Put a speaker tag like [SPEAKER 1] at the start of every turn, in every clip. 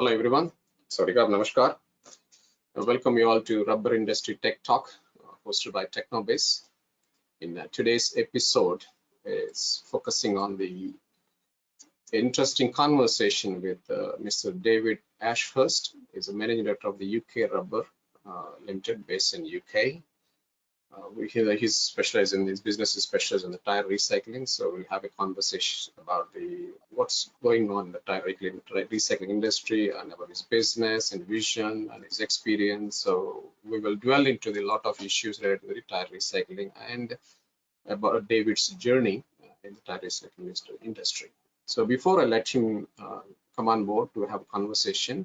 [SPEAKER 1] Hello everyone. Sawadee Namaskar. Welcome you all to Rubber Industry Tech Talk, hosted by Technobase. In today's episode is focusing on the interesting conversation with Mr. David Ashurst. He's a managing director of the UK Rubber Limited, based in UK. He's specialized in his business is specialized in the tire recycling, so we'll have a conversation about what's going on in the tire recycling industry and about his business and vision and his experience. So we will dwell into a lot of issues related to the tire recycling and about David's journey in the tire recycling industry. So before I let him come on board to have a conversation,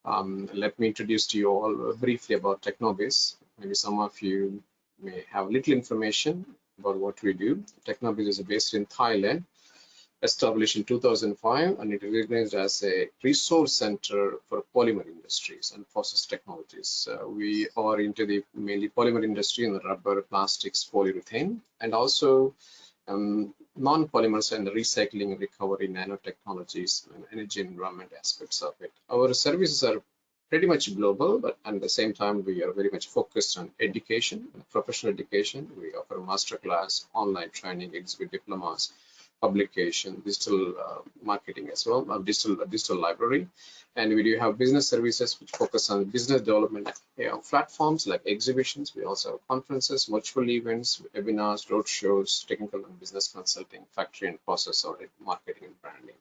[SPEAKER 1] let me introduce to you all briefly about Technobase. Maybe some of you may have little information about what we do. Technobase is based in Thailand, established in 2005, and it is recognized as a resource center for polymer industries and process technologies. We are into the mainly polymer industry in the rubber, plastics, polyurethane, and also non-polymers and the recycling, recovery, nanotechnologies, and energy environment aspects of it. Our services are pretty much global, but at the same time, we are very much focused on education, professional education. We offer masterclass, online training, exhibit diplomas, publication, digital marketing as well, digital library. And we do have business services which focus on business development platforms like exhibitions. We also have conferences, virtual events, webinars, roadshows, technical and business consulting, factory and process audit, marketing and branding.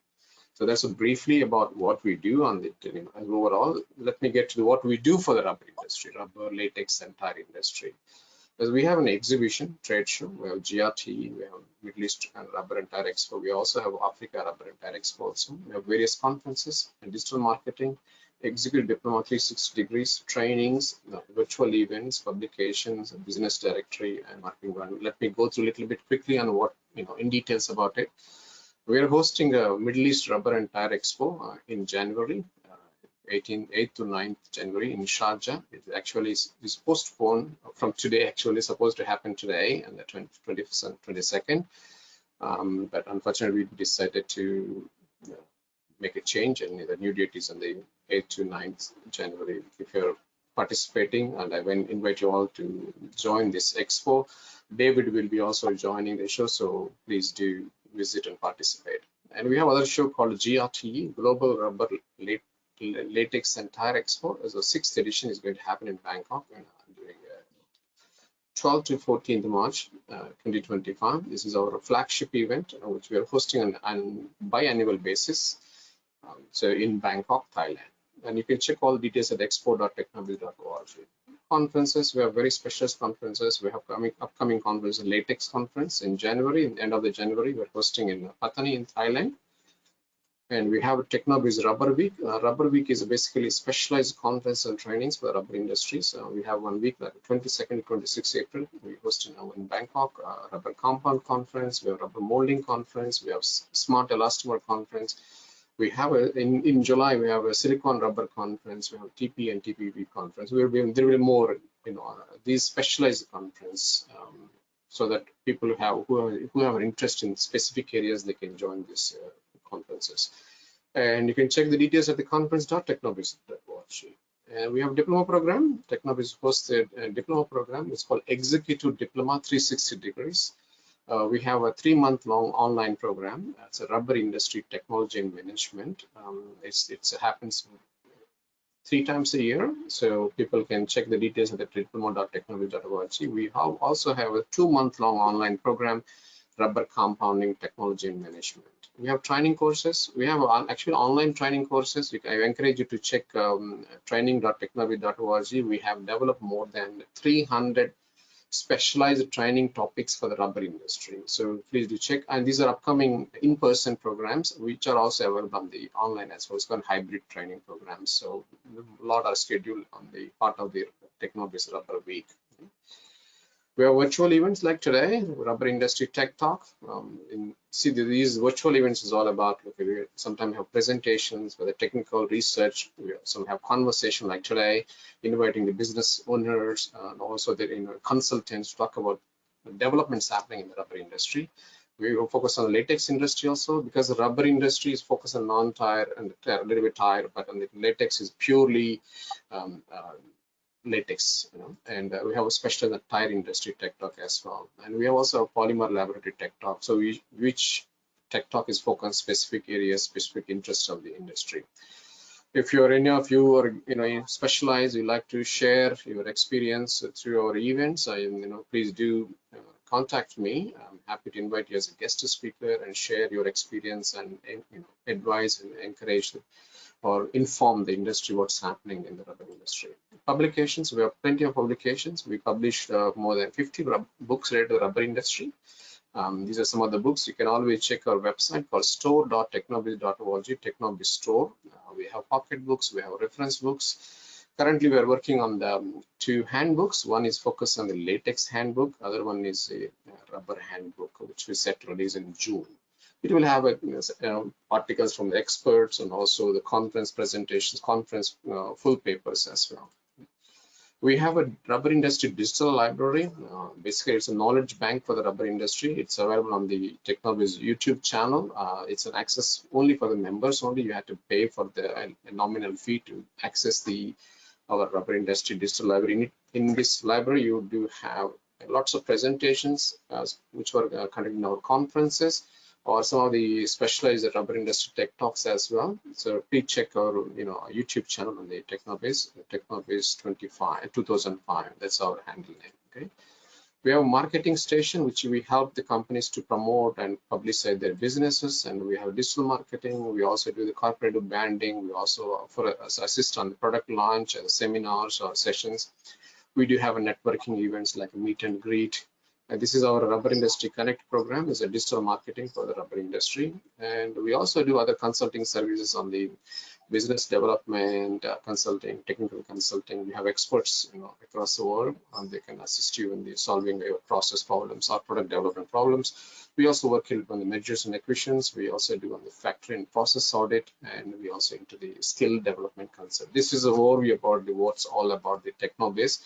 [SPEAKER 1] So that's briefly about what we do on the overall. Let me get to what we do for the rubber industry, rubber, latex, and tire industry. As we have an exhibition, trade show, we have GRT, we have Middle East and Rubber and Tire Expo. We also have Africa Rubber and Tire Expo also. We have various conferences and digital marketing, executive diploma 360 degrees, trainings, virtual events, publications, business directory, and marketing. Let me go through a little bit quickly on what, in details about it. We are hosting a Middle East Rubber and Tire Expo in January, 8th to 9th January in Sharjah. It actually is postponed from today, actually supposed to happen today and the 21st and 22nd. But unfortunately, we decided to make a change, and the new date is on the 8th to 9th January. If you're participating, and I will invite you all to join this expo. David will be also joining the show, so please do visit and participate. And we have another show called GRT, Global Rubber Latex and Tire Expo. As the 6th edition is going to happen in Bangkok during 12th to 14th March 2025. This is our flagship event, which we are hosting on biannual basis. So in Bangkok, Thailand. And you can check all the details at expo.technobase.org. Conferences, we have very specialist conferences. We have upcoming conference, a latex conference in January, in the end of the January. We're hosting in Pattani in Thailand. And we have a Technobase Rubber Week. Rubber Week is basically specialized conference and trainings for the rubber industry. So we have 1 week, like 22nd to 26th April. We host in Bangkok, Rubber Compound Conference. We have Rubber Molding Conference. We have Smart Elastomer Conference. We have in July, we have a Silicon Rubber Conference. We have TP and TPP Conference. There will be more, these specialized conference, so that people who have an interest in specific areas, they can join these conferences. And you can check the details at the conference.technobase.org. And we have diploma program. Technobase hosted a diploma program. It's called Executive Diploma 360 degrees. We have a 3-month-long online program. It's a rubber industry technology and management. It happens 3 times a year, so people can check the details at the diploma.technobase.org. We also have a 2-month-long online program, Rubber Compounding Technology and Management. We have training courses. We have actually online training courses. I encourage you to check training.technobase.org. We have developed more than 300 specialized training topics for the rubber industry. So please do check. And these are upcoming in-person programs, which are also available on the online as well. It's called hybrid training programs. So a lot are scheduled on the part of the Technobase Rubber Week. We have virtual events like today, Rubber Industry Tech Talk. These virtual events is all about, we sometimes have presentations for the technical research. We also have conversation like today, inviting the business owners and also the consultants to talk about developments happening in the rubber industry. We will focus on the latex industry also, because the rubber industry is focused on non-tire and a little bit tire, but on the latex is purely latex, and we have a special in the tire industry tech talk as well, and we have also a polymer laboratory tech talk. So which tech talk is focused on specific areas, specific interests of the industry. If you're any of you are specialized, you like to share your experience through our events, please do contact me. I'm happy to invite you as a guest speaker and share your experience and advise and encourage or inform the industry what's happening in the rubber industry. Publications, we have plenty of publications. We published more than 50 books related to the rubber industry. These are some of the books. You can always check our website called store.technobiz.org, Technobiz Store. We have pocket books, we have reference books. Currently, we are working on the 2 handbooks. One is focused on the latex handbook. Other one is a rubber handbook, which we set to release in June. It will have articles from the experts and also the conference presentations, full papers as well. We have a rubber industry digital library. Basically, it's a knowledge bank for the rubber industry. It's available on the Technobiz YouTube channel. It's an access only for the members only. You have to pay for the nominal fee to access our rubber industry digital library. In this library, you do have lots of presentations which were conducted in our conferences, or some of the specialized rubber industry tech talks as well. So please check our YouTube channel on the Technobiz 2005. That's our handle name. Okay. We have a marketing station which we help the companies to promote and publicize their businesses, and we have digital marketing. We also do the corporate branding. We also assist on the product launch, seminars or sessions. We do have a networking events like a meet and greet. And this is our Rubber Industry Connect program. It's a digital marketing for the rubber industry. And we also do other consulting services on the business development, consulting, technical consulting. We have experts across the world, and they can assist you in solving your process problems or product development problems. We also work on the mergers and acquisitions. We also do on the factory and process audit, and we also into the skill development concept. This is an overview about what's all about the Technobiz.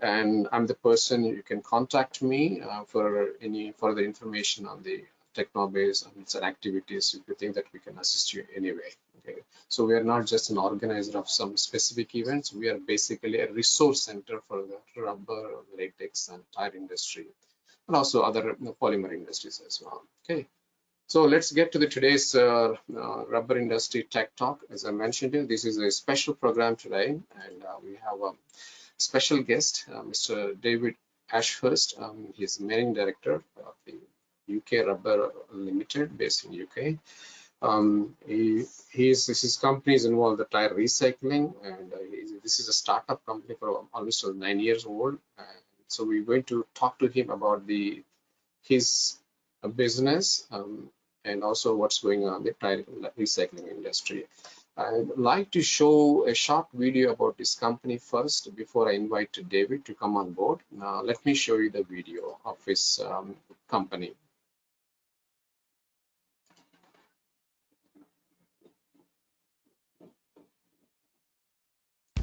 [SPEAKER 1] And I'm the person you can contact me for any further information on the Technobiz and its activities if you think that we can assist you anyway. Okay. So we are not just an organizer of some specific events. We are basically a resource center for the rubber, latex, and tire industry, and also other polymer industries as well. Okay. So let's get to today's rubber industry tech talk. As I mentioned, this is a special program today, and we have a special guest, Mr. David Ashurst. He's the managing director of the UK Rubber Limited, based in UK. His company is involved in the tire recycling, and this is a startup company for almost 9 years old. So we're going to talk to him about his business and also what's going on in the tire recycling industry. I'd like to show a short video about this company first before I invite David to come on board. Now, let me show you the video of his company.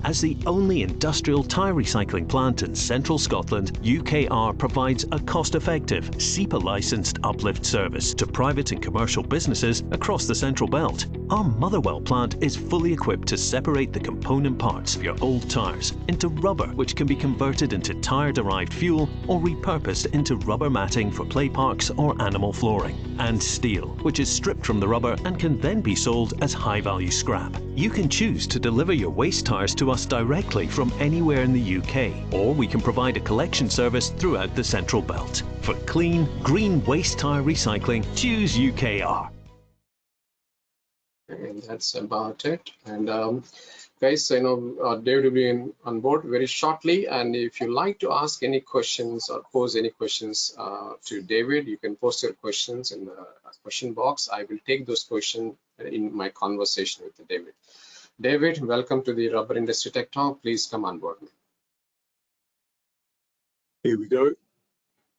[SPEAKER 2] As the only industrial tyre recycling plant in central Scotland, UKR provides a cost-effective, SEPA-licensed uplift service to private and commercial businesses across the Central Belt. Our Motherwell plant is fully equipped to separate the component parts of your old tyres into rubber, which can be converted into tyre-derived fuel or repurposed into rubber matting for play parks or animal flooring, and steel, which is stripped from the rubber and can then be sold as high-value scrap. You can choose to deliver your waste tyres to us directly from anywhere in the UK, or we can provide a collection service throughout the Central Belt. For clean, green waste tyre recycling, choose UKR.
[SPEAKER 1] And that's about it. And guys, I know David will be on board very shortly. And if you like to ask any questions or pose any questions to David, you can post your questions in the question box. I will take those questions in my conversation with David. David, welcome to the Rubber Industry Tech Talk. Please come on board.
[SPEAKER 3] Here we go.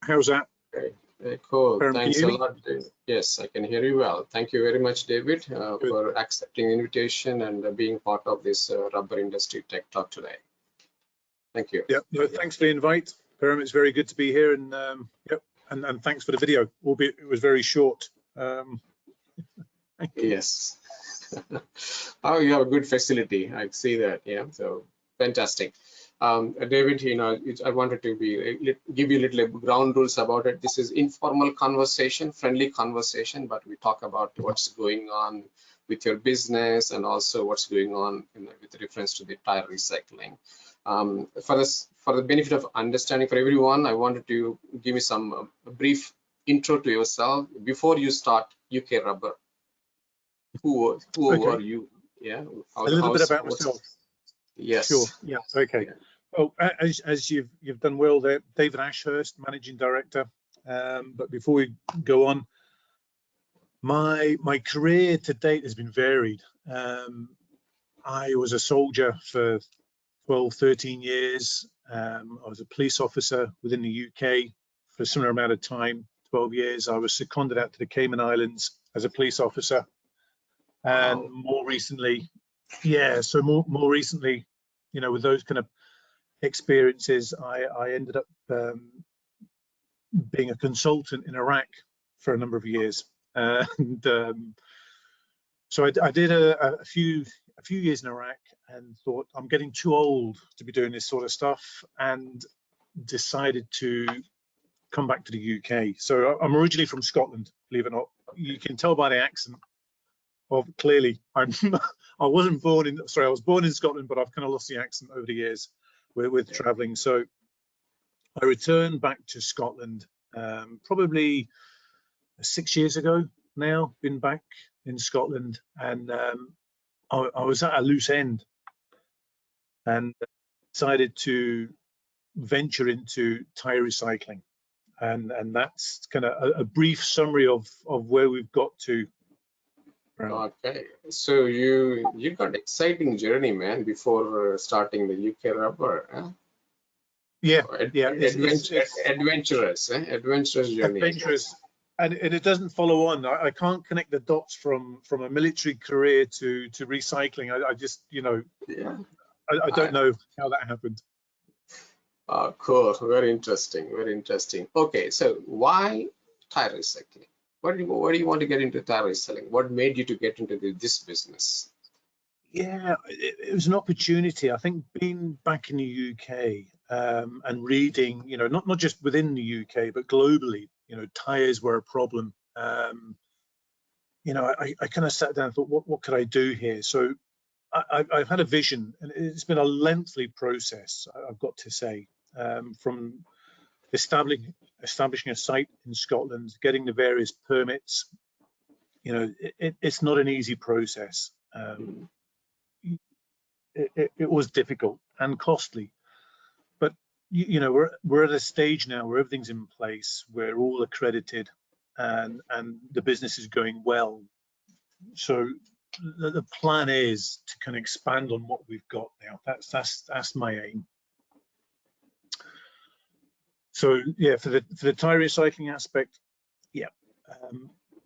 [SPEAKER 3] How's that?
[SPEAKER 1] Okay. Cool. Thanks a lot, David. Yes, I can hear you well. Thank you very much, David, for accepting the invitation and being part of this Rubber Industry Tech Talk today. Thank you.
[SPEAKER 3] Yep. No, thanks for the invite, Param. It's very good to be here, and yep, and thanks for the video, albeit it was very short.
[SPEAKER 1] Yes. Oh, you have a good facility. I see that. Yeah. So fantastic. David, I wanted to give you a little ground rules about it. This is informal conversation, friendly conversation, but we talk about what's going on with your business and also what's going on with reference to the tire recycling. For the benefit of understanding for everyone, I wanted to give you some brief intro to yourself before you start UK Rubber. Who
[SPEAKER 3] Okay.
[SPEAKER 1] are you? Yeah.
[SPEAKER 3] A little bit about myself.
[SPEAKER 1] Yes.
[SPEAKER 3] Sure. Yeah. Okay.
[SPEAKER 1] Yeah.
[SPEAKER 3] Well, as you've done well there, David Ashurst, Managing Director. But before we go on, my career to date has been varied. I was a soldier for 12, 13 years. I was a police officer within the UK for a similar amount of time, 12 years. I was seconded out to the Cayman Islands as a police officer. And
[SPEAKER 1] Wow.
[SPEAKER 3] more recently, more recently, with those kind of experiences, I ended up being a consultant in Iraq for a number of years. And so I did a few years in Iraq and thought I'm getting too old to be doing this sort of stuff, and decided to come back to the UK. So I'm originally from Scotland, believe it or not. You can tell by the accent. Clearly, I wasn't born in. Sorry, I was born in Scotland, but I've kind of lost the accent over the years with travelling. So I returned back to Scotland probably 6 years ago now. Been back in Scotland, and I was at a loose end, and decided to venture into tyre recycling, and that's kind of a brief summary of where we've got to.
[SPEAKER 1] Okay, so you got exciting journey, man, before starting the UK Rubber. Huh?
[SPEAKER 3] Yeah,
[SPEAKER 1] adventurous journey.
[SPEAKER 3] Adventurous, and it doesn't follow on. I can't connect the dots from a military career to recycling. I just,
[SPEAKER 1] Yeah.
[SPEAKER 3] I don't know how that happened.
[SPEAKER 1] Cool, very interesting, very interesting. Okay, so why tire recycling? Why do you want to get into tire recycling? What made you to get into this business?
[SPEAKER 3] Yeah, it was an opportunity. I think being back in the UK and reading, not just within the UK, but globally, tires were a problem. I kind of sat down and thought, what could I do here? So I've had a vision, and it's been a lengthy process, I've got to say, from establishing a site in Scotland, getting the various permits. It's not an easy process. It was difficult and costly, but we're at a stage now where everything's in place, we're all accredited, and the business is going well. So the plan is to kind of expand on what we've got now. That's my aim. So yeah, for the tire recycling aspect, yeah,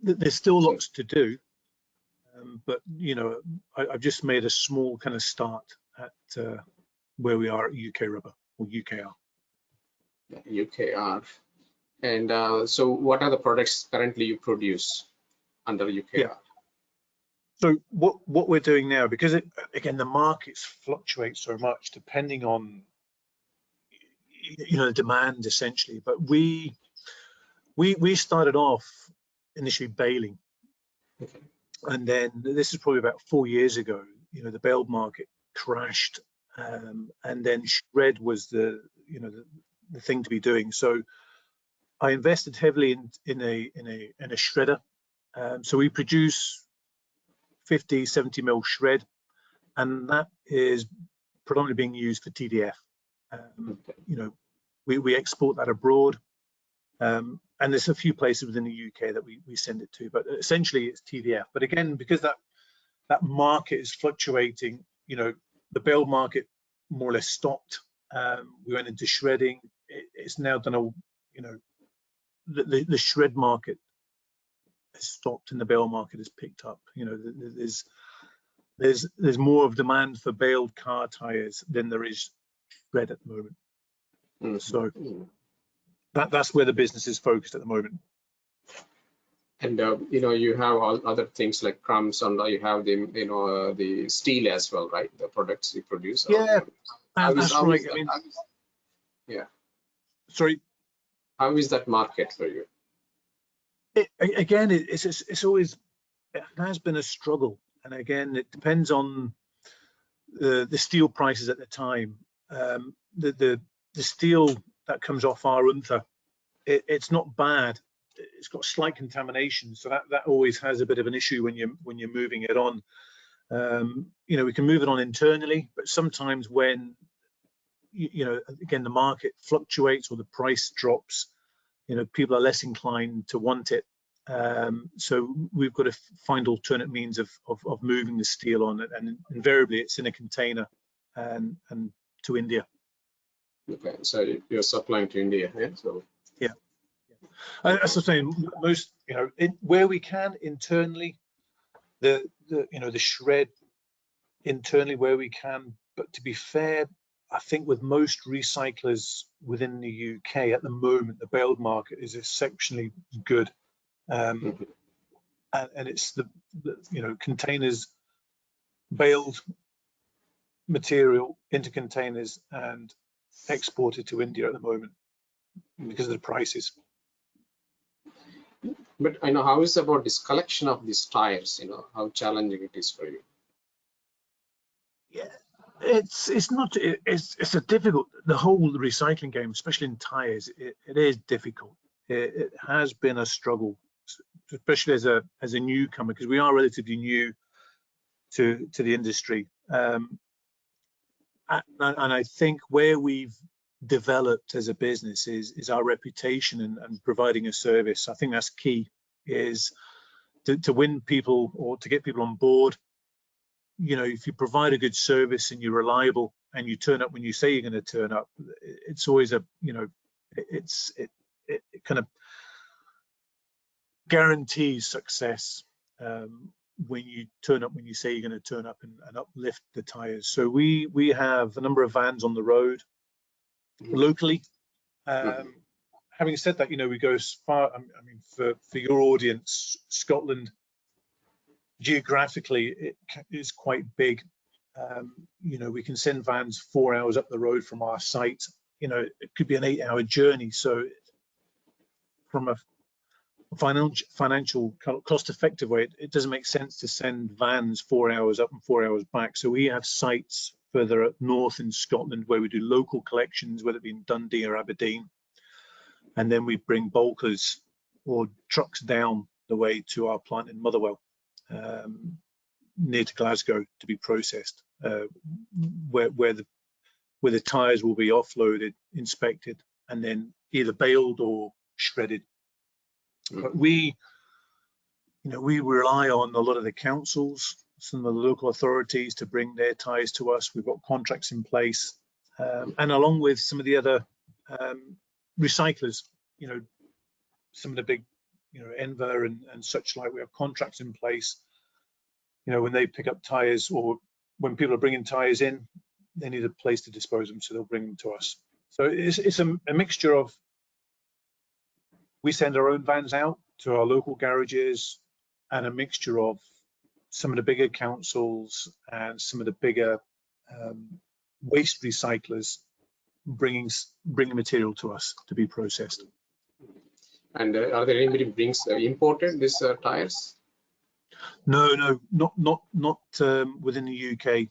[SPEAKER 3] there's still lots to do, but I've just made a small kind of start at where we are at UK Rubber, or UKR.
[SPEAKER 1] UKR. And so what are the products currently you produce under UKR?
[SPEAKER 3] Yeah. So what we're doing now, because again the markets fluctuate so much depending on the demand essentially, but we started off initially baling, and then this is probably about 4 years ago. The bale market crashed, and then shred was the thing to be doing. So I invested heavily in a shredder. So we produce 50, 70 mil shred, and that is predominantly being used for TDF. We export that abroad, and there's a few places within the UK that we send it to, but essentially it's TDF. But again, because that market is fluctuating, the bale market more or less stopped. We went into shredding. It's now done the shred market has stopped and the bale market has picked up. There's more of demand for baled car tires than there is shred at the moment. So that's where the business is focused at the moment.
[SPEAKER 1] And you know, you have all other things like crumbs, and you have the the steel as well, right? The products you produce.
[SPEAKER 3] Yeah, that's right.
[SPEAKER 1] That,
[SPEAKER 3] I mean,
[SPEAKER 1] yeah.
[SPEAKER 3] Sorry.
[SPEAKER 1] How is that market for you?
[SPEAKER 3] Again, it's always, it has been a struggle, and again, it depends on the steel prices at the time. The steel that comes off our Unther, it's not bad. It's got slight contamination, so that always has a bit of an issue when you're moving it on. You know, we can move it on internally, but sometimes when you know, again, the market fluctuates or the price drops, you know, people are less inclined to want it. So we've got to find alternate means of moving the steel on it, and invariably it's in a container and to India.
[SPEAKER 1] Okay, so you're supplying to India, yeah? So
[SPEAKER 3] yeah. As I'm saying, most, you know, where we can internally, the you know, the shred internally where we can. But to be fair, I think with most recyclers within the UK at the moment, the baled market is exceptionally good. And it's the you know, containers, baled material into containers and exported to India at the moment because of the prices.
[SPEAKER 1] But I know, how is about this collection of these tires? You know, how challenging it is for you?
[SPEAKER 3] Yeah, it's not. It's a difficult. The whole recycling game, especially in tires, it is difficult. It has been a struggle, especially as a newcomer, because we are relatively new to the industry. And I think where we've developed as a business is our reputation and providing a service. I think that's key, is to win people or to get people on board. You know, if you provide a good service and you're reliable and you turn up when you say you're going to turn up, it's always a, you know, it kind of guarantees success when you turn up when you say you're going to turn up and uplift the tires. So we have a number of vans on the road locally. Having said that, you know, we go as far, I mean, for your audience, Scotland geographically it is quite big. You know, we can send vans 4 hours up the road from our site. You know, it could be an 8-hour journey. So from a financial cost-effective way, it doesn't make sense to send vans 4 hours up and 4 hours back. So we have sites further up north in Scotland where we do local collections, whether it be in Dundee or Aberdeen, and then we bring bulkers or trucks down the way to our plant in Motherwell, near to Glasgow, to be processed, where the tires will be offloaded, inspected, and then either baled or shredded. But we rely on a lot of the councils, some of the local authorities to bring their tires to us. We've got contracts in place, and along with some of the other recyclers, you know, some of the big, you know, Enver and such like, we have contracts in place. You know, when they pick up tires or when people are bringing tires in, they need a place to dispose them, so they'll bring them to us. So it's a mixture of, we send our own vans out to our local garages, and a mixture of some of the bigger councils and some of the bigger waste recyclers bringing material to us to be processed.
[SPEAKER 1] And are there anybody brings imported these tires?
[SPEAKER 3] No, not within the UK.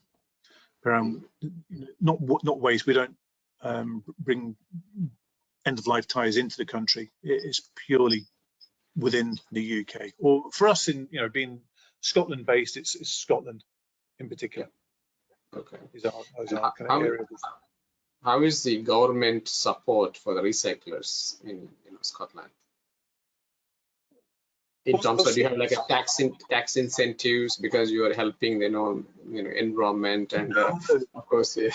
[SPEAKER 3] Not waste. We don't bring end-of-life tires into the country. It's purely within the UK. Or for us, in, you know, being Scotland based, it's Scotland in particular.
[SPEAKER 1] Okay.
[SPEAKER 3] Is our kind of area.
[SPEAKER 1] How is the government support for the recyclers in Scotland? In terms of, do you have like a tax incentives because you are helping, you know, environment, and of course, do you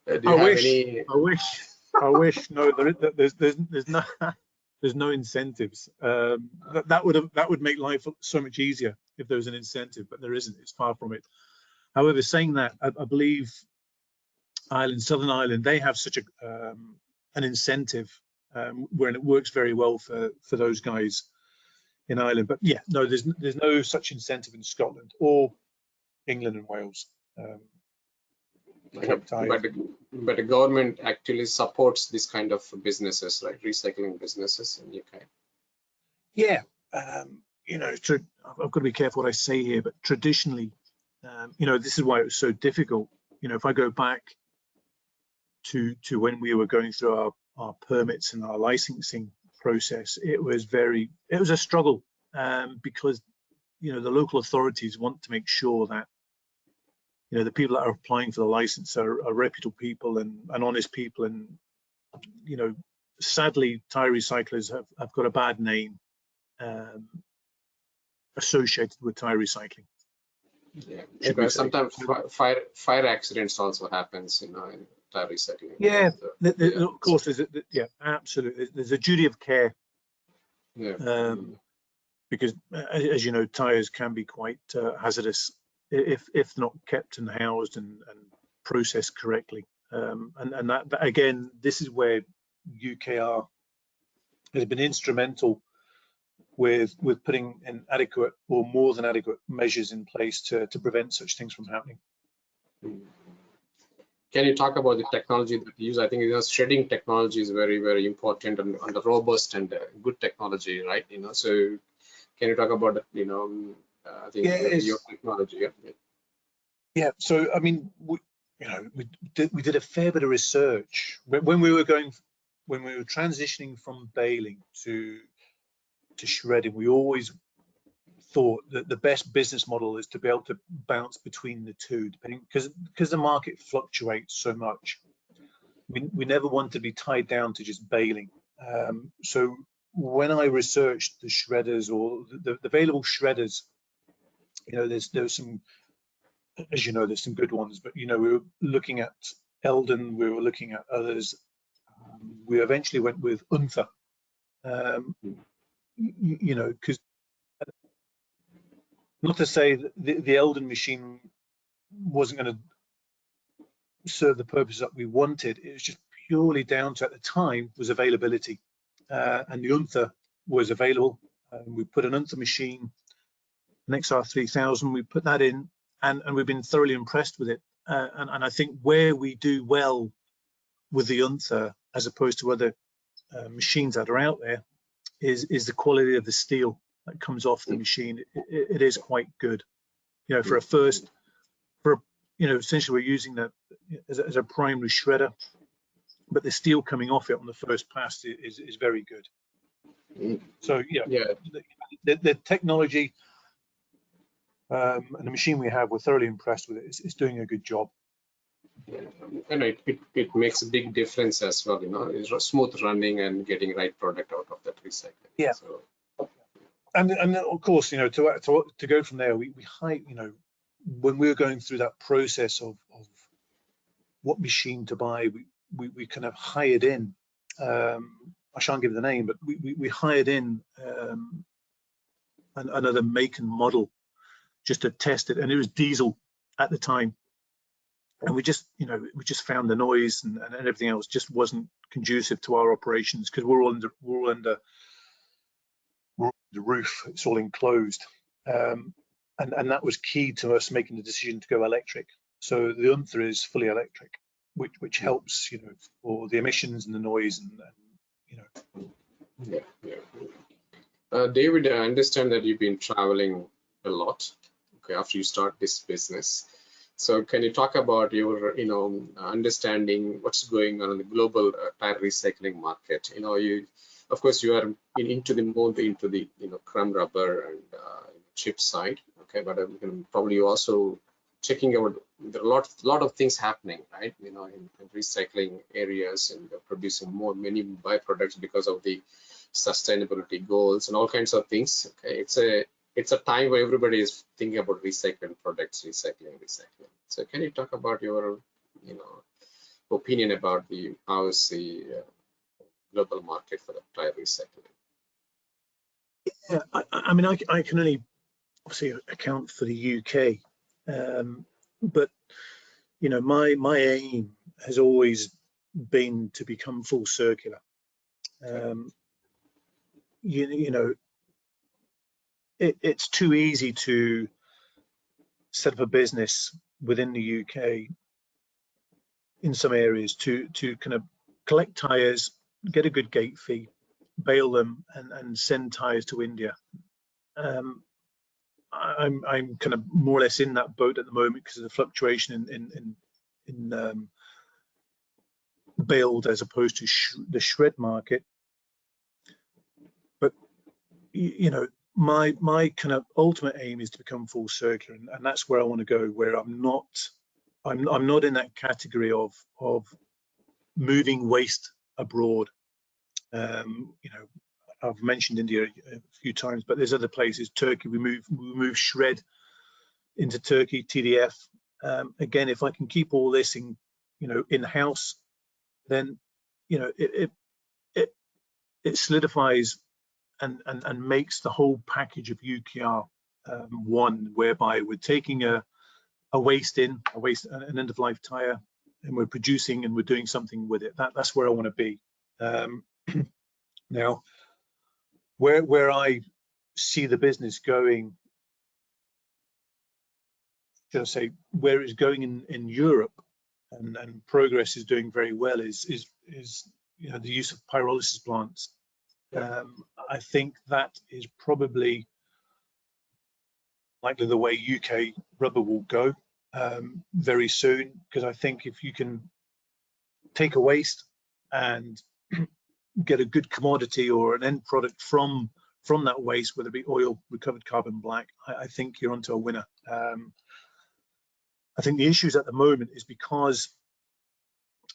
[SPEAKER 1] have any?
[SPEAKER 3] I wish. No, there's no incentives. That would make life so much easier if there was an incentive, but there isn't. It's far from it. However, saying that, I believe Southern Ireland, they have such an incentive when it works very well for those guys in Ireland. But yeah, no, there's no such incentive in Scotland or England and Wales.
[SPEAKER 1] But the government actually supports this kind of businesses, like recycling businesses in UK.
[SPEAKER 3] Yeah, you know, I've got to be careful what I say here, but traditionally, you know, this is why it was so difficult. You know, if I go back to when we were going through our permits and our licensing process, it was a struggle, because, you know, the local authorities want to make sure that, you know, the people that are applying for the license are reputable people and honest people. And, you know, sadly, tire recyclers have got a bad name associated with tire recycling.
[SPEAKER 1] Yeah, because sometimes fire accidents also happens, you know, in tire recycling.
[SPEAKER 3] Yeah, of course, yeah, absolutely. There's a duty of care.
[SPEAKER 1] Yeah.
[SPEAKER 3] Because, as you know, tires can be quite hazardous if not kept and housed and processed correctly. And that again, this is where UKR has been instrumental with putting in adequate or more than adequate measures in place to prevent such things from happening.
[SPEAKER 1] Can you talk about the technology that you use? I think, you know, shredding technology is very, very important and robust and good technology, right? You know, so can you talk about, you know, I think your technology?
[SPEAKER 3] Yeah. So I mean, we did a fair bit of research when we were transitioning from baling to shredding. We always thought that the best business model is to be able to bounce between the two, depending, because the market fluctuates so much. We never want to be tied down to just baling. So when I researched the shredders or the available shredders, you know, there's some, as you know, there's some good ones, but, you know, we were looking at Eldon, we were looking at others. We eventually went with Unther, you know, because not to say that the Eldon machine wasn't going to serve the purpose that we wanted. It was just purely down to, at the time, was availability, and the Unther was available. We put an Unther machine, an XR3000, we put that in, and we've been thoroughly impressed with it. And I think where we do well with the Unther, as opposed to other machines that are out there, is the quality of the steel that comes off the machine. It is quite good. You know, you know, essentially we're using that as a primary shredder, but the steel coming off it on the first pass is very good. So yeah, the technology and the machine we have, we're thoroughly impressed with it. It's doing a good job.
[SPEAKER 1] Yeah. And it makes a big difference as well, you know, it's smooth running and getting right product out of that recycling.
[SPEAKER 3] Yeah.
[SPEAKER 1] So,
[SPEAKER 3] and of course, you know, to go from there, we you know, when we were going through that process of what machine to buy, we kind of hired in, I shan't give the name, but we hired in another make and model just to test it, and it was diesel at the time. And we just found the noise and everything else just wasn't conducive to our operations, because we're all under the roof, it's all enclosed, and that was key to us making the decision to go electric. So the Unther is fully electric, which helps, you know, for the emissions and the noise and you know.
[SPEAKER 1] Yeah. David, I understand that you've been traveling a lot, okay, after you start this business. So can you talk about your, you know, understanding what's going on in the global tire recycling market? You know, of course, you are into the you know, crumb rubber and chip side, okay, but you can probably also checking out, there are a lot of things happening, right? You know, in recycling areas and producing many byproducts because of the sustainability goals and all kinds of things. Okay, it's a time where everybody is thinking about recycling products, recycling. So can you talk about your, you know, opinion about how is the global market for the tire recycling?
[SPEAKER 3] Yeah, I mean, I can only obviously account for the UK, but you know, my aim has always been to become full circular. You know, it's too easy to set up a business within the UK in some areas to kind of collect tyres, get a good gate fee, bale them, and send tyres to India. I'm kind of more or less in that boat at the moment because of the fluctuation in baled as opposed to the shred market. But you know, my kind of ultimate aim is to become full circular, and that's where I want to go. Where I'm not in that category of moving waste abroad. You know, I've mentioned India a few times, but there's other places. Turkey, we move shred into Turkey, TDF. Again, if I can keep all this in house, then it solidifies and makes the whole package of UKR one, whereby we're taking an end of life tire, and we're producing and we're doing something with it. That's where I want to be. Now, where I see the business going, should I say, where it's going in Europe, and progress is doing very well, is the use of pyrolysis plants. I think that is probably likely the way UK rubber will go very soon, because I think if you can take a waste and get a good commodity or an end product from that waste, whether it be oil, recovered carbon black, I think you're onto a winner. I think the issues at the moment is because,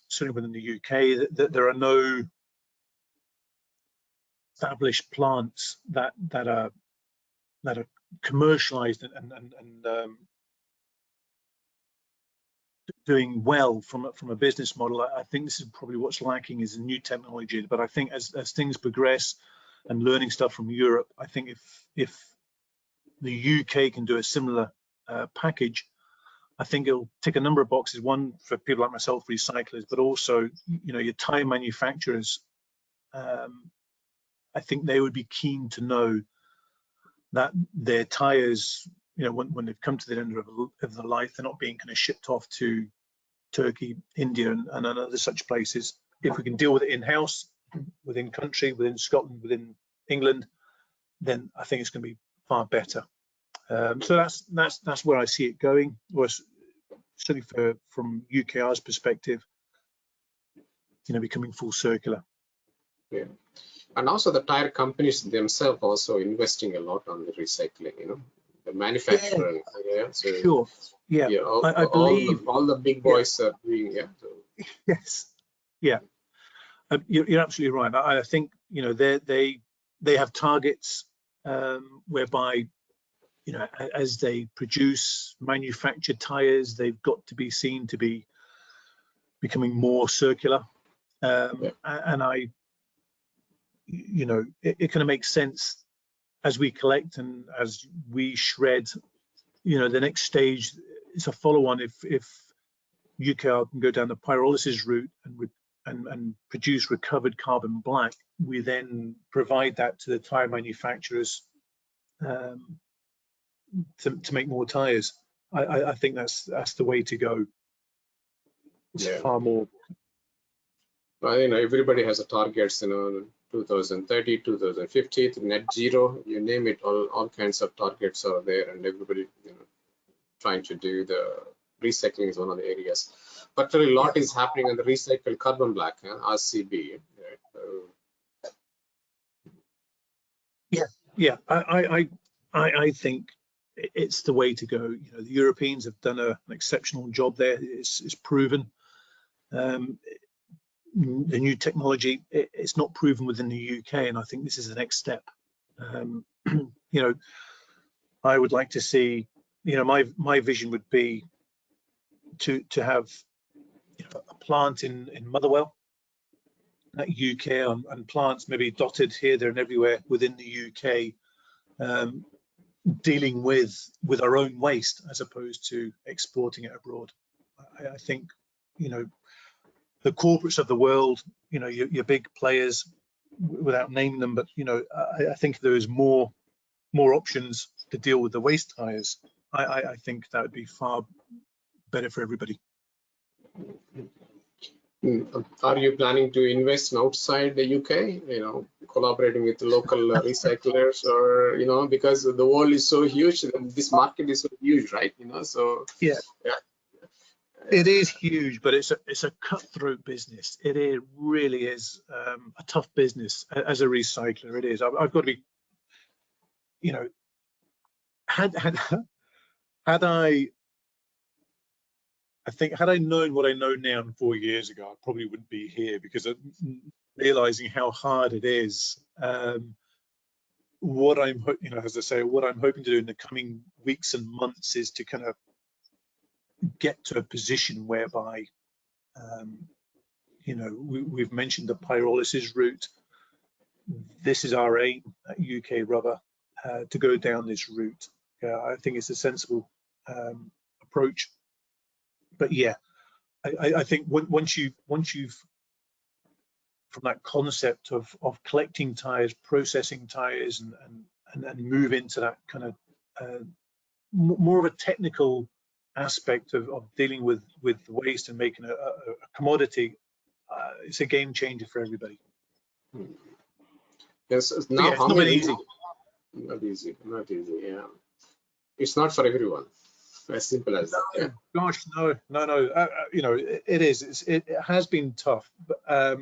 [SPEAKER 3] certainly within the UK, that there are no established plants that are commercialized and doing well from a business model. I think this is probably what's lacking, is new technology. But I think as things progress and learning stuff from Europe, I think if the UK can do a similar package, I think it'll tick a number of boxes. One, for people like myself, recyclers, but also your tire manufacturers. I think they would be keen to know that their tires, when they've come to the end of the life, they're not being kind of shipped off to Turkey, India, and other such places. If we can deal with it in-house, within country, within Scotland, within England, then I think it's going to be far better. So that's where I see it going. Or certainly from UKR's perspective, becoming full circular.
[SPEAKER 1] Yeah, and also the tire companies themselves also investing a lot on the recycling. The manufacturer. Yeah. So,
[SPEAKER 3] sure. Yeah. I believe
[SPEAKER 1] all the big boys are doing. Yeah. So.
[SPEAKER 3] Yes. Yeah. You're absolutely right. I think they have targets whereby as they produce manufactured tires, they've got to be seen to be becoming more circular. And it kind of makes sense as we collect and as we shred. The next stage is a follow-on. If UKR can go down the pyrolysis route and produce recovered carbon black, we then provide that to the tire manufacturers to make more tires. I think that's the way to go. It's far more.
[SPEAKER 1] Everybody has a targets, 2030, 2050, net zero, you name it, all kinds of targets are there, and everybody trying to do the recycling is one of the areas. But a lot is happening on the recycled carbon black, RCB.
[SPEAKER 3] Yeah. I think it's the way to go. The Europeans have done an exceptional job there. It's proven. The new technology, it's not proven within the UK, and I think this is the next step. I would like to see, my vision would be to have a plant in Motherwell, at UK, and plants maybe dotted here, there, and everywhere within the UK, dealing with our own waste as opposed to exporting it abroad. I think the corporates of the world, your big players, without naming them, but I think if there was more options to deal with the waste tires, I think that would be far better for everybody.
[SPEAKER 1] Are you planning to invest outside the UK, collaborating with local recyclers, or, because the world is so huge, this market is so huge, right? So
[SPEAKER 3] yeah.
[SPEAKER 1] Yeah.
[SPEAKER 3] It is huge, but it's a cutthroat business. It really is a tough business as a recycler. It is. I've got to be, had I known what I know now 4 years ago, I probably wouldn't be here, because of realizing how hard it is. What I'm, as I say, what I'm hoping to do in the coming weeks and months is to kind of get to a position whereby, we've mentioned the pyrolysis route. This is our aim at UK Rubber, to go down this route. I think it's a sensible approach. But yeah, I think once you've from that concept of collecting tires, processing tires, and move into that kind of more of a technical aspect of dealing with waste and making a commodity, it's a game changer for everybody.
[SPEAKER 1] Yes, now
[SPEAKER 3] yeah, it's not easy.
[SPEAKER 1] Not easy. Yeah, it's not for everyone. As simple as that. Yeah.
[SPEAKER 3] Gosh, no. It is. It has been tough, but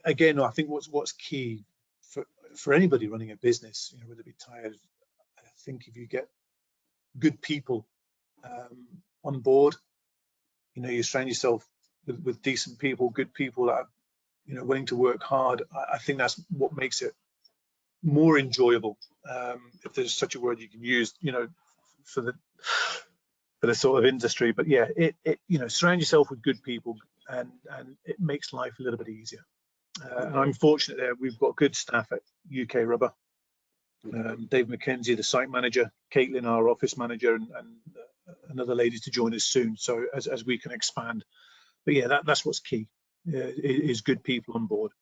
[SPEAKER 3] again, I think what's key for anybody running a business, whether it be tires, I think if you get good people on board, you surround yourself with decent people, good people that are willing to work hard. I think that's what makes it more enjoyable, if there's such a word you can use, for the sort of industry. But yeah, it surround yourself with good people, and it makes life a little bit easier. And I'm fortunate there. We've got good staff at UK Rubber. Dave McKenzie, the site manager, Caitlin, our office manager, and another lady to join us soon. So as we can expand. But yeah, that's what's key, is good people on board.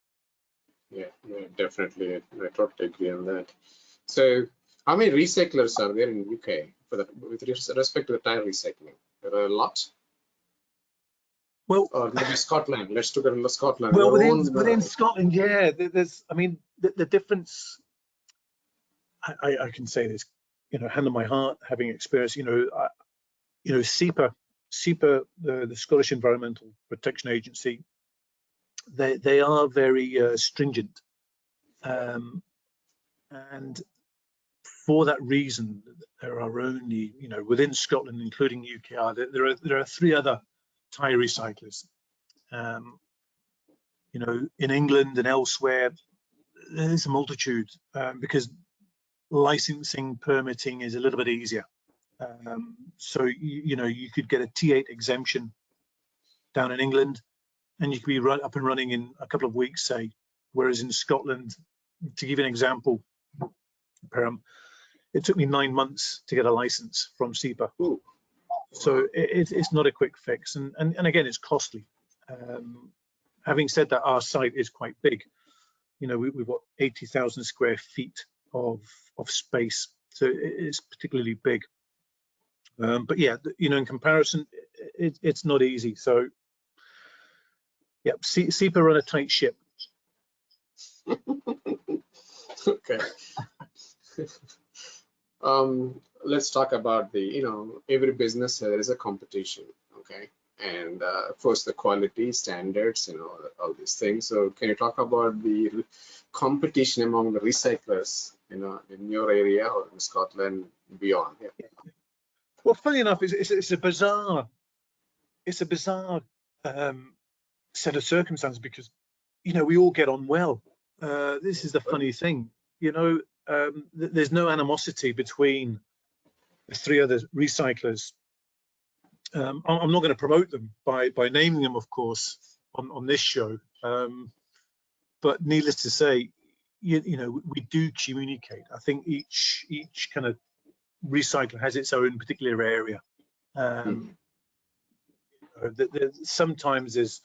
[SPEAKER 1] Yeah, definitely. I totally agree on that. So how many recyclers are there in UK with respect to the tire recycling? There are a lot.
[SPEAKER 3] Well,
[SPEAKER 1] or maybe Scotland. Let's look at Scotland.
[SPEAKER 3] Well, within Scotland, yeah, there's. I mean, the difference. I can say this, hand on my heart, having experience. SEPA, the Scottish Environmental Protection Agency. They are very stringent, and for that reason, there are only, within Scotland, including UKR, there are 3 other tyre recyclers. In England and elsewhere, there's a multitude, because licensing, permitting is a little bit easier. So you could get a T8 exemption down in England, and you could be right up and running in a couple of weeks, say. Whereas in Scotland, to give you an example, it took me 9 months to get a license from SEPA.
[SPEAKER 1] Ooh.
[SPEAKER 3] So it's not a quick fix, and again, it's costly. Having said that, our site is quite big. We've got 80,000 square feet of space, so it's particularly big. But yeah, in comparison, it's not easy. So yeah, SEPA run a tight ship.
[SPEAKER 1] Okay. Let's talk about every business there is a competition. Okay. And of course the quality standards, all these things. So can you talk about the competition among the recyclers, in your area or in Scotland and beyond? Yeah.
[SPEAKER 3] Well, funny enough, it's a bizarre set of circumstances, because we all get on well. This is the funny thing, there's no animosity between the 3 other recyclers. I'm not going to promote them by naming them, of course, on this show, but needless to say, we do communicate. I think each kind of recycler has its own particular area. Sometimes there's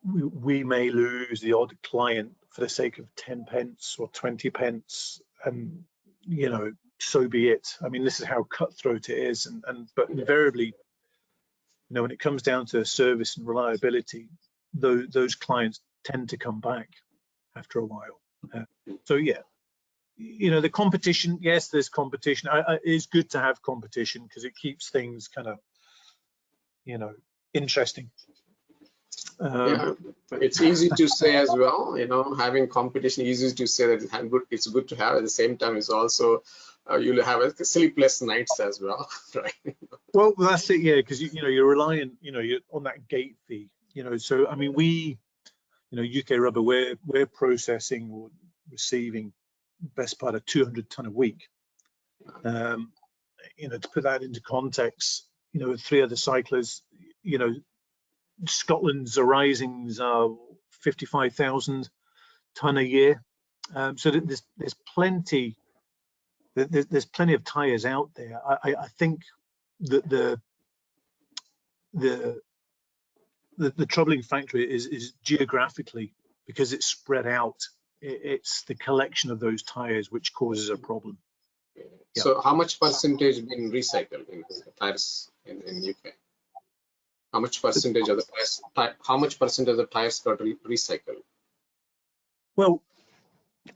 [SPEAKER 3] we may lose the odd client for the sake of 10 pence or 20 pence, and so be it. I mean, this is how cutthroat it is, but invariably, when it comes down to service and reliability, those clients tend to come back after a while. So yeah, the competition, yes, there's competition. It's good to have competition because it keeps things kind of, interesting.
[SPEAKER 1] Yeah, it's easy to say as well, having competition, easy to say that it's good to have. At the same time, it's also you'll have a sleepless nights as well, right?
[SPEAKER 3] Well, that's it, yeah, because you're relying, you're on that gate fee, So I mean, we, UK Rubber, we're processing or receiving best part of 200 ton a week. To put that into context, with 3 other cyclers, Scotland's arisings are 55,000 ton a year. So there's plenty. There's plenty of tyres out there. I think that the troubling factor is geographically, because it's spread out. It's the collection of those tyres which causes a problem. Yeah.
[SPEAKER 1] So how much percentage been recycled in tyres in UK? How much percentage of the tyres? How much percentage of the tyres got recycled?
[SPEAKER 3] Well,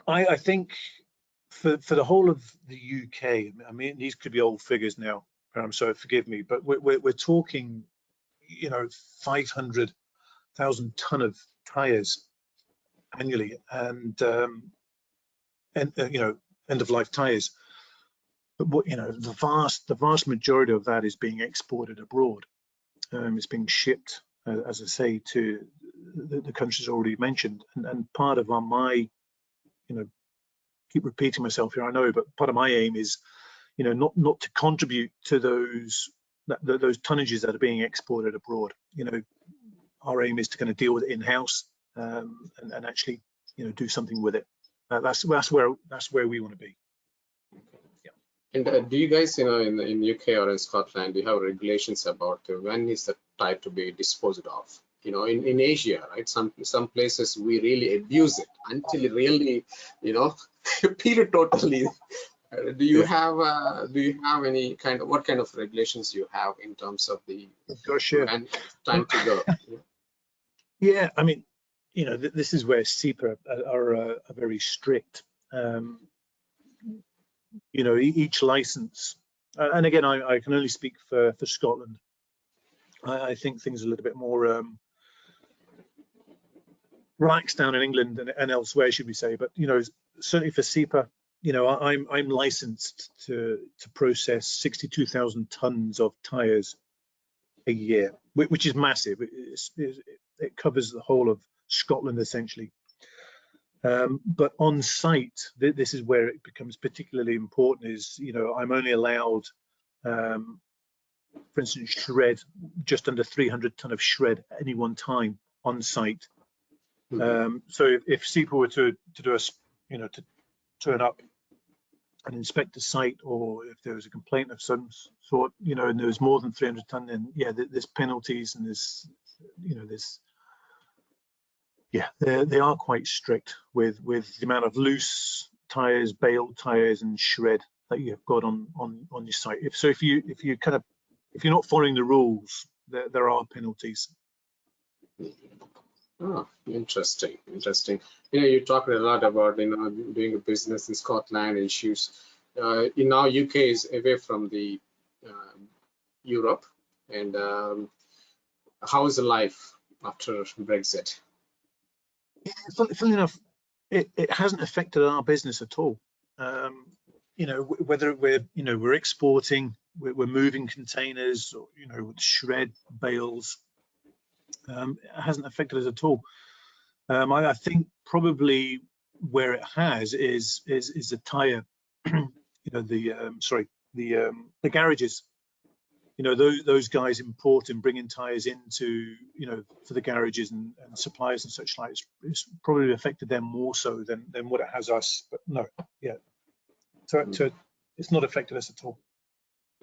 [SPEAKER 3] I think for the whole of the UK, I mean, these could be old figures now, so forgive me, but we're talking, 500,000 ton of tyres annually, and end of life tyres. But the vast majority of that is being exported abroad. It's being shipped, as I say, to the countries already mentioned, and part of my, keep repeating myself here, I know, but part of my aim is, not to contribute to those tonnages that are being exported abroad. Our aim is to kind of deal with it in-house, and actually, do something with it. That's where we want to be.
[SPEAKER 1] And do you guys, in UK or in Scotland, do you have regulations about when is the tyre to be disposed of? In Asia, right? Some places we really abuse it until it really, period totally. Do you have any what kind of regulations you have in terms of the when time to go?
[SPEAKER 3] Yeah, I mean, this is where SEPA are very strict. Each license, and again, I can only speak for Scotland. I think things are a little bit more relaxed down in England and elsewhere, should we say? But certainly for SEPA, I'm licensed to process 62,000 tons of tyres a year, which is massive. It covers the whole of Scotland essentially. But on site, this is where it becomes particularly important. Is I'm only allowed, for instance, shred just under 300 ton of shred at any one time on site. So if SEPA were to do to turn up and inspect the site, or if there was a complaint of some sort, and there was more than 300 ton, then yeah, there's penalties, and they are quite strict with the amount of loose tires, baled tires, and shred that you've got on your site. If you're not following the rules, there are penalties.
[SPEAKER 1] Oh, interesting. You talked a lot about doing a business in Scotland issues. Now UK is away from the Europe, and how is the life after Brexit?
[SPEAKER 3] Funnily enough, it hasn't affected our business at all. Whether we're exporting, we're moving containers, or with shred bales, it hasn't affected us at all. I think probably where it has is the tyre, the garages. Those guys import and bring in tyres into, for the garages and suppliers and such like. It's probably affected them more so than what it has us. But no, yeah. So it's not affected us at all.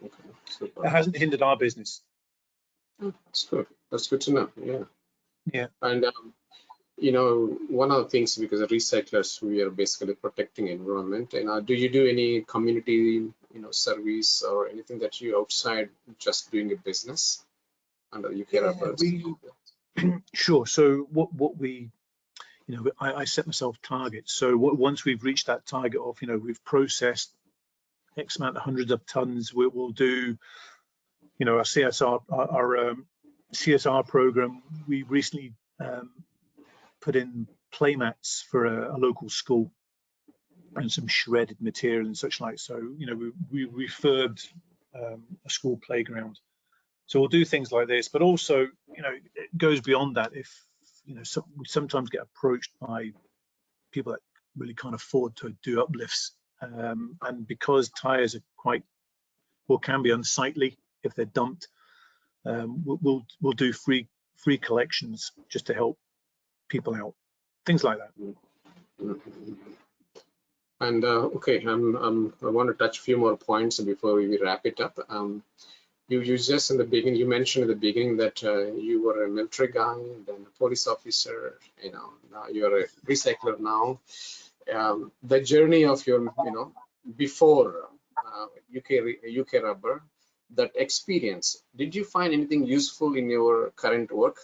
[SPEAKER 1] Okay, super.
[SPEAKER 3] It hasn't hindered our business.
[SPEAKER 1] That's good. That's good to know. Yeah.
[SPEAKER 3] Yeah.
[SPEAKER 1] And you know, one of the things, because the recyclers, we are basically protecting environment. And do you do any community, you know, service or anything that you outside just doing a business under UK Rubbers?
[SPEAKER 3] Sure. So what we, you know, I set myself targets. So once we've reached that target of, you know, we've processed X amount of hundreds of tons, we'll do, you know, our CSR, our CSR program. We recently put in play mats for a local school and some shredded material and such like. So, you know, we refurbed a school playground. So we'll do things like this, but also, you know, it goes beyond that. If, you know, we sometimes get approached by people that really can't afford to do uplifts. And because tires are quite, well, can be unsightly if they're dumped, we'll do free collections just to help people out, things like that.
[SPEAKER 1] And okay, I want to touch a few more points before we wrap it up. You just in the beginning, you mentioned in the beginning that you were a military guy, then a police officer. You know, now you're a recycler now. The journey of your, you know, before UK Rubber, that experience, did you find anything useful in your current work,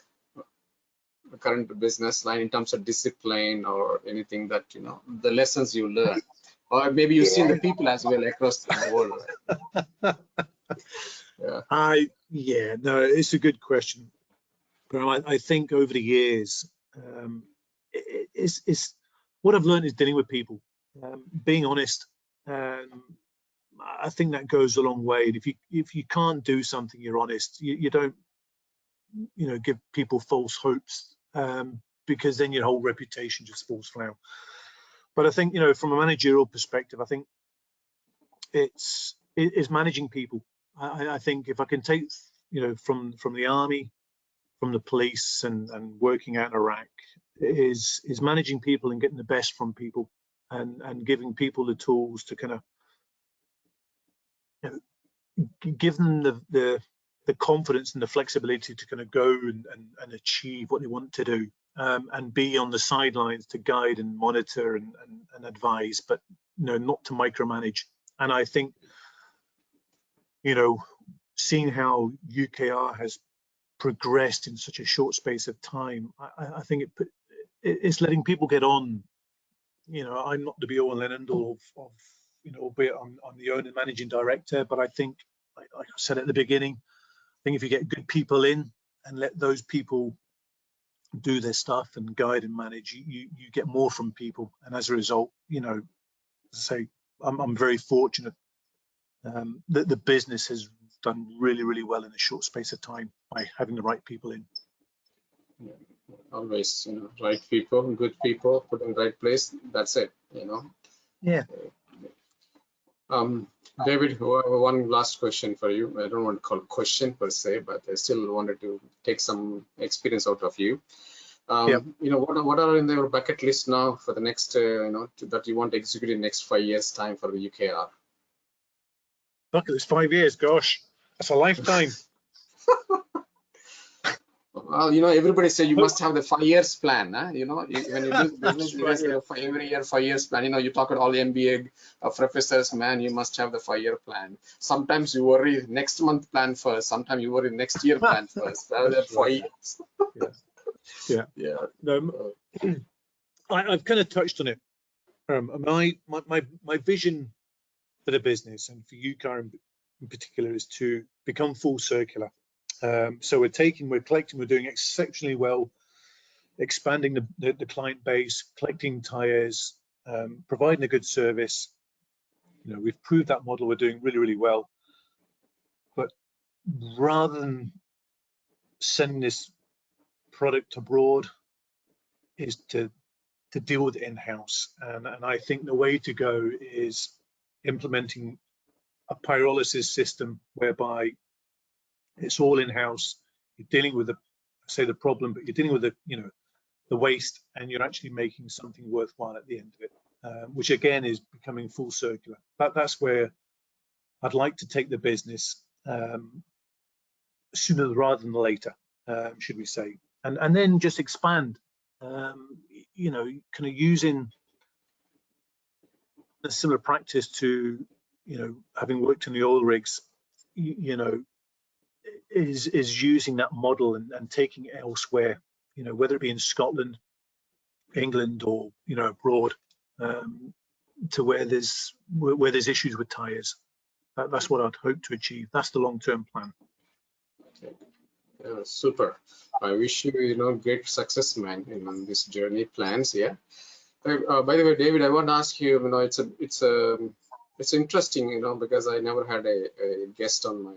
[SPEAKER 1] current business line, in terms of discipline or anything that, you know, the lessons you learned, or maybe you've seen the people as well across the world?
[SPEAKER 3] Yeah, no, it's a good question. But I think over the years, it's what I've learned is dealing with people, being honest. I think that goes a long way. And if you can't do something, you're honest. You don't, you know, give people false hopes, because then your whole reputation just falls flat. But I think, you know, from a managerial perspective, I think it's managing people. I think if I can take, you know, from the army, from the police, and working out in Iraq, is managing people and getting the best from people, and giving people the tools to kind of, you know, give them the confidence and the flexibility to kind of go and achieve what they want to do, and be on the sidelines to guide and monitor and advise, but, you know, not to micromanage. And I think, you know, seeing how UKR has progressed in such a short space of time, I think it's letting people get on. You know, I'm not the be all and end all of, you know, albeit I'm the owner and managing director, but I think, like I said at the beginning, I think if you get good people in and let those people do their stuff and guide and manage, you get more from people. And as a result, you know, as I say, I'm very fortunate that the business has done really well in a short space of time by having the right people in.
[SPEAKER 1] Yeah, always, you know, right people, good people, put in the right place. That's it, you know.
[SPEAKER 3] Yeah.
[SPEAKER 1] David, one last question for you. I don't want to call it question per se, but I still wanted to take some experience out of you. You know, what are in your bucket list now for the next, you know, that you want to execute in the next 5 years time for the UKR?
[SPEAKER 3] Bucket list, 5 years, gosh, that's a lifetime.
[SPEAKER 1] Well, you know, everybody say you must have the 5 years plan. Huh? You know, when you do business, you guys have every year 5 years plan. You know, you talk about all the MBA professors, man, you must have the 5-year plan. Sometimes you worry next month plan first. Sometimes you worry next year plan first. Rather than 5 years. Yeah.
[SPEAKER 3] No, I've kind of touched on it. My vision for the business and for UKR in particular is to become full circular. So we're collecting, we're doing exceptionally well, expanding the client base, collecting tires, providing a good service. You know, we've proved that model, we're doing really well. But rather than sending this product abroad, is to deal with it in-house. And I think the way to go is implementing a pyrolysis system whereby it's all in-house. You're dealing with the problem, but you're dealing with the waste, and you're actually making something worthwhile at the end of it, which again is becoming full circular. That's where I'd like to take the business, sooner rather than later, should we say. and then just expand. You know, kind of using a similar practice to, you know, having worked in the oil rigs, you know, is using that model and taking it elsewhere, you know, whether it be in Scotland, England, or, you know, abroad, to where there's issues with tires. That's what I'd hope to achieve. That's the long-term plan.
[SPEAKER 1] Super. I wish you, you know, great success, man, in this journey plans. Yeah. By the way, David, I want to ask you, you know, it's interesting, you know, because I never had a guest on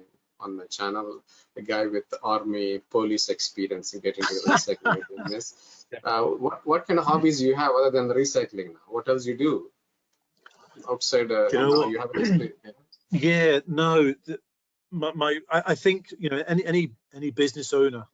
[SPEAKER 1] my channel, a guy with Army police experience in getting to the recycling business. What kind of hobbies you have other than the recycling now? What else you do outside? You have an experience.
[SPEAKER 3] Yeah, no, I think, you know, any business owner,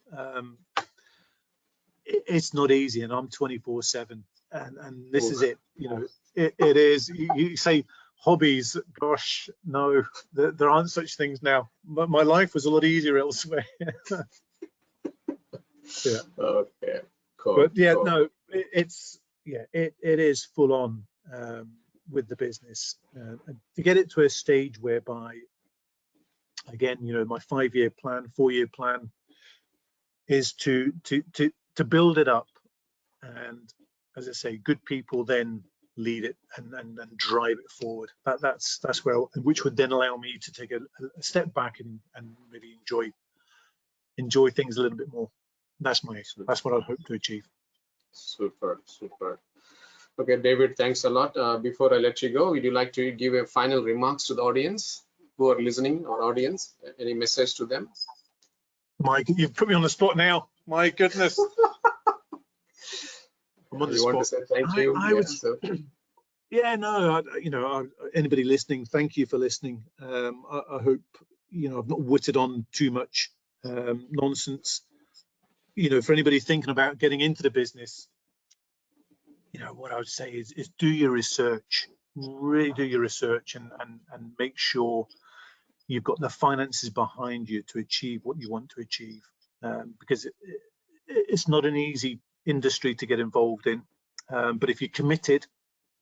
[SPEAKER 3] it's not easy, and I'm 24/7, and this is it. You know, it is. You say hobbies, gosh, no, there aren't such things now. But my life was a lot easier elsewhere. Yeah.
[SPEAKER 1] Okay. Cool.
[SPEAKER 3] But yeah,
[SPEAKER 1] cool.
[SPEAKER 3] no, it is full on with the business, and to get it to a stage whereby, again, you know, my 5-year plan, 4-year plan is to build it up, and as I say, good people then lead it and drive it forward. That's where, which would then allow me to take a step back and maybe enjoy things a little bit more. That's what I hope to achieve.
[SPEAKER 1] Super. Okay, David, thanks a lot. Before I let you go, would you like to give a final remarks to the audience who are listening, or audience? Any message to them?
[SPEAKER 3] Mike, you've put me on the spot now. My goodness. I'm on the spot.
[SPEAKER 1] Want to say thank you?
[SPEAKER 3] Yeah, no, you know, anybody listening, thank you for listening. I hope, you know, I've not witted on too much nonsense. You know, for anybody thinking about getting into the business, you know, what I would say is do your research, really do your research, and make sure you've got the finances behind you to achieve what you want to achieve, because it's not an easy industry to get involved in, but if you're committed,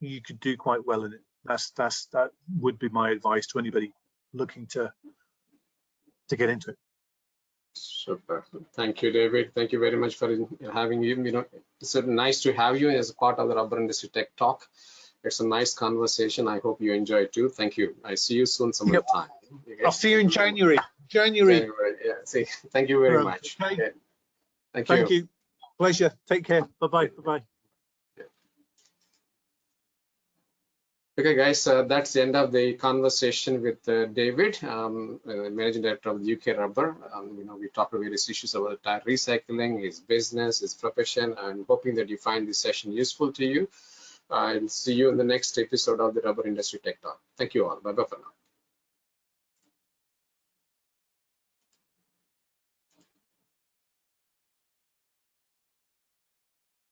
[SPEAKER 3] you could do quite well in it. That would be my advice to anybody looking to get into it.
[SPEAKER 1] Super. Thank you, David. Thank you very much for having you. You know, it's nice to have you as a part of the Rubber Industry Tech Talk. It's a nice conversation. I hope you enjoy it too. Thank you. I see you soon some other time. Okay?
[SPEAKER 3] I'll see you in January.
[SPEAKER 1] Yeah. See. Thank you very much.
[SPEAKER 3] Okay.
[SPEAKER 1] Thank
[SPEAKER 3] you. Pleasure. Take care. Bye-bye. Bye-bye.
[SPEAKER 1] Okay, guys, that's the end of the conversation with David, Managing Director of the UK Rubber. You know, we talked about various issues about tire recycling, his business, his profession, and hoping that you find this session useful to you. I'll see you in the next episode of the Rubber Industry Tech Talk. Thank you all. Bye-bye for now.